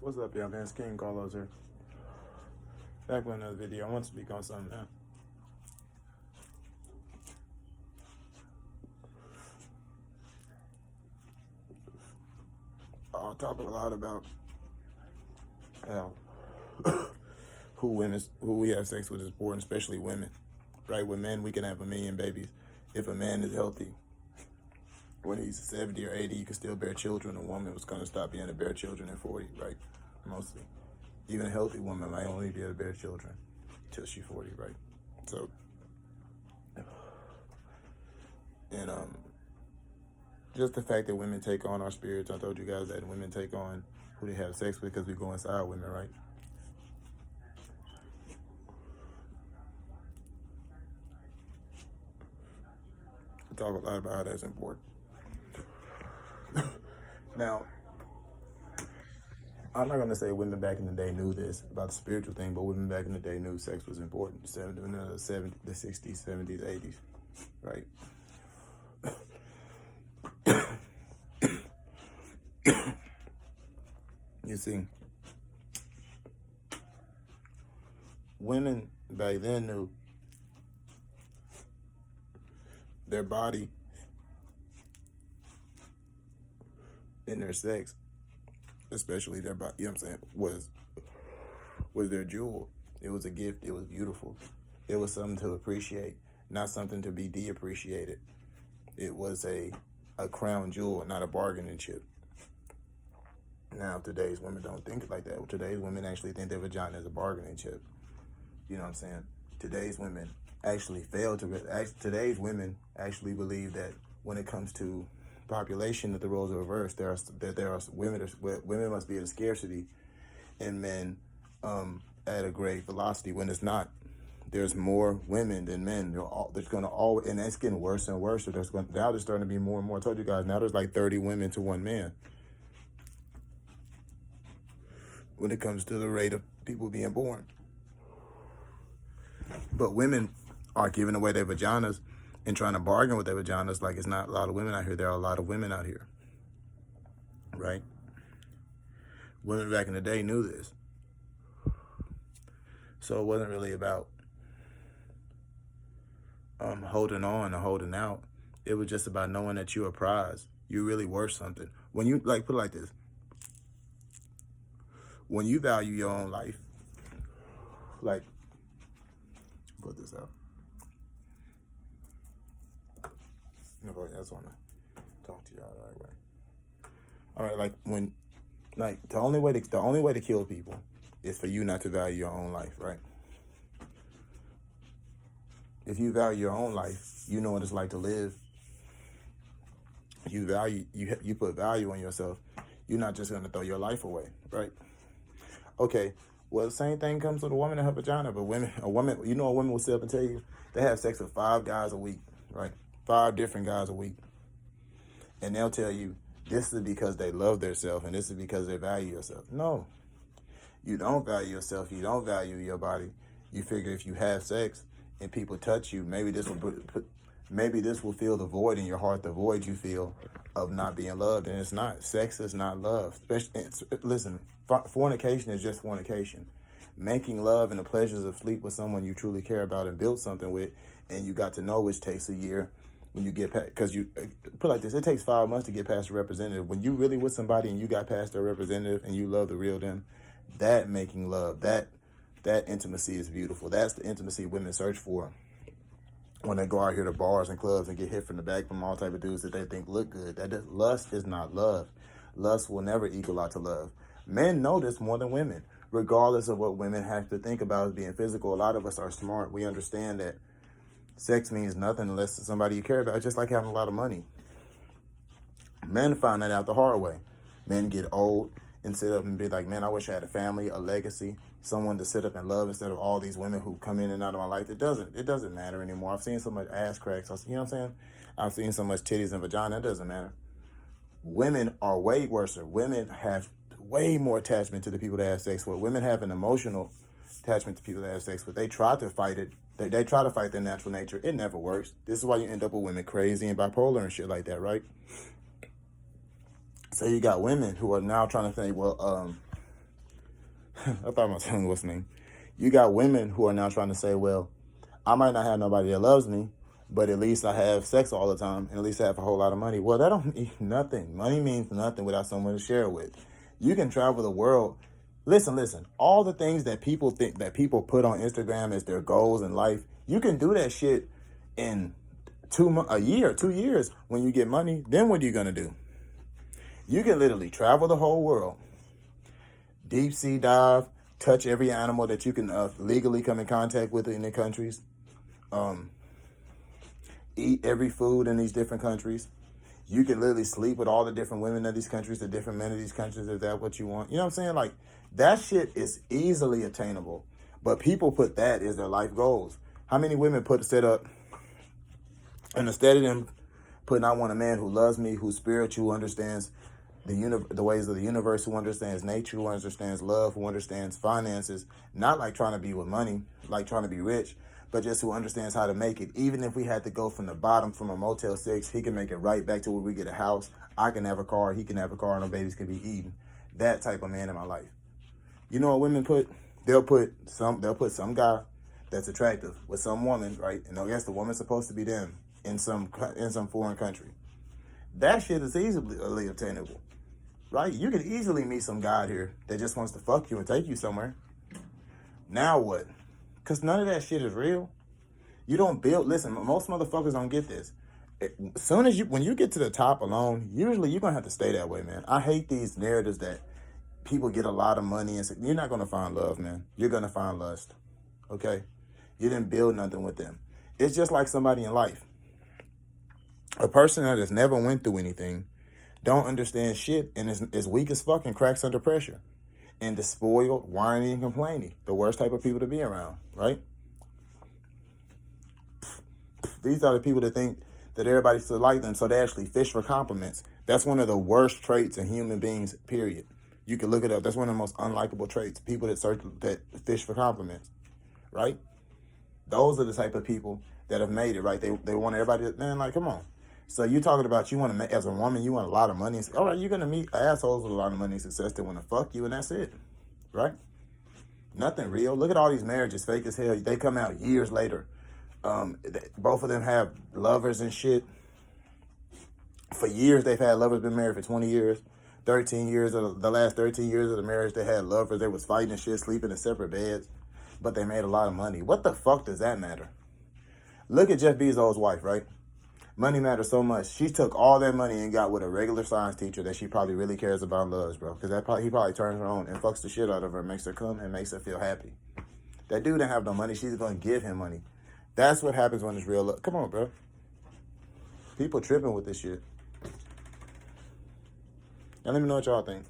What's up, y'all, man? It's King Carlos here. Back with another video. I want to speak on something now. I'll talk a lot about how who we have sex with is important, especially women. Right? With men, we can have 1,000,000 babies. If a man is healthy, when he's 70 or 80, he can still bear children. A woman was going to stop being able to bear children at 40, right? Mostly. Even a healthy woman might only be able to bear children till she's 40, right? So, and just the fact that women take on our spirits. I told you guys that women take on who they have sex with because we go inside women, right? We talk a lot about how that's important. Now, I'm not going to say women back in the day knew this about the spiritual thing, but women back in the day knew sex was important. The 60s, 70s, 80s, right? You see, women back then knew their body and their sex, especially their body, you know what I'm saying, was their jewel. It was a gift. It was beautiful. It was something to appreciate, not something to be de-appreciated. It was a crown jewel, not a bargaining chip. Now, today's women don't think like that. Today's women actually think their vagina is a bargaining chip. You know what I'm saying? Today's women actually today's women actually believe that when it comes to population, that the roles are reversed. Women must be at a scarcity and men at a great velocity, when it's not. There's more women than men. There's going to always, and it's getting worse and worse. Now there's starting to be more and more. I told you guys, now there's like 30 women to 1 man. When it comes to the rate of people being born. But women are giving away their vaginas and trying to bargain with their vaginas like it's not a lot of women out here. There are a lot of women out here, right? Women back in the day knew this. So it wasn't really about holding on or holding out. It was just about knowing that you're a prize. You're really worth something. When you, like, put it like this. When you value your own life, like, put this out. No, I just want to talk to y'all the right way. All right, the only way to kill people is for you not to value your own life, right? If you value your own life, you know what it's like to live. You put value on yourself. You're not just going to throw your life away, right? Okay, well, the same thing comes with a woman and her vagina, but a woman will sit up and tell you they have sex with 5 guys a week, right? 5 different guys a week. And they'll tell you this is because they love themselves and this is because they value yourself. No, you don't value yourself. You don't value your body. You figure if you have sex and people touch you, maybe this will fill the void in your heart, the void you feel of not being loved, and it's not. Sex is not love. Listen, fornication is just fornication. Making love and the pleasures of sleep with someone you truly care about and build something with, and you got to know, which takes a year when you get past, because you put it like this, it takes 5 months to get past the representative. When you really with somebody and you got past their representative and you love the real them, that making love, that intimacy is beautiful. That's the intimacy women search for when they go out here to bars and clubs and get hit from the back from all type of dudes that they think look good. Lust is not love. Lust will never equal out to love. Men know this more than women, regardless of what women have to think about as being physical. A lot of us are smart. We understand that sex means nothing unless it's somebody you care about. It's just like having a lot of money. Men find that out the hard way. Men get old and sit up and be like, man, I wish I had a family, a legacy, someone to sit up and love instead of all these women who come in and out of my life. It doesn't matter anymore. I've seen so much ass cracks. You know what I'm saying? I've seen so much titties and vagina. It doesn't matter. Women are way worse. Women have way more attachment to the people they have sex with. Women have an emotional attachment to people they have sex with. They try to fight it. They try to fight their natural nature. It never works. This is why you end up with women crazy and bipolar and shit like that, right? So you got women who are now trying to think, well, I thought I was telling you what's the name. You got women who are now trying to say, well, I might not have nobody that loves me, but at least I have sex all the time, and at least I have a whole lot of money. Well, that don't mean nothing. Money means nothing without someone to share it with. You can travel the world. Listen. All the things that people think that people put on Instagram as their goals in life, you can do that shit in a year, 2 years when you get money. Then what are you gonna do? You can literally travel the whole world, deep sea dive, touch every animal that you can legally come in contact with in the countries, eat every food in these different countries. You can literally sleep with all the different women of these countries, the different men of these countries, if that's what you want. You know what I'm saying? Like, that shit is easily attainable. But people put that as their life goals. How many women set up, and instead of them putting, I want a man who loves me, who's spiritual, who understands the ways of the universe, who understands nature, who understands love, who understands finances, not like trying to be with money, like trying to be rich, but just who understands how to make it. Even if we had to go from the bottom, from a Motel 6, he can make it right back to where we get a house. I can have a car, he can have a car, and our babies can be eaten. That type of man in my life. You know what women put? They'll put some guy that's attractive with some woman, right? And I guess the woman's supposed to be them in some foreign country. That shit is easily obtainable, right? You can easily meet some guy here that just wants to fuck you and take you somewhere. Now what? Because none of that shit is real. You don't build. Listen, most motherfuckers don't get this. When you get to the top alone, usually you're gonna have to stay that way, man. I hate these narratives that people get a lot of money and say, you're not gonna find love, man. You're gonna find lust. Okay? You didn't build nothing with them. It's just like somebody in life. A person that has never went through anything, don't understand shit, and is weak as fuck and cracks under pressure. And is spoiled, whiny, and complaining. The worst type of people to be around, right? These are the people that think that everybody should like them, so they actually fish for compliments. That's one of the worst traits in human beings, period. You can look it up. That's one of the most unlikable traits. People that fish for compliments, right? Those are the type of people that have made it, right? They want everybody to, man, like, come on. So you talking about you want to, as a woman, you want a lot of money. All right, you're going to meet assholes with a lot of money and success that want to fuck you, and that's it, right? Nothing real. Look at all these marriages, fake as hell. They come out years later. Both of them have lovers and shit. For years, they've had lovers, been married for 20 years. 13 years of the last 13 years of the marriage, they had lovers. They was fighting and shit, sleeping in separate beds, but they made a lot of money. What the fuck does that matter? Look at Jeff Bezos' wife, right? Money matters so much. She took all that money and got with a regular science teacher that she probably really cares about and loves, bro. Because he probably turns her on and fucks the shit out of her, makes her come and makes her feel happy. That dude didn't have no money. She's going to give him money. That's what happens when it's real love. Come on, bro. People tripping with this shit. Now let me know what y'all think.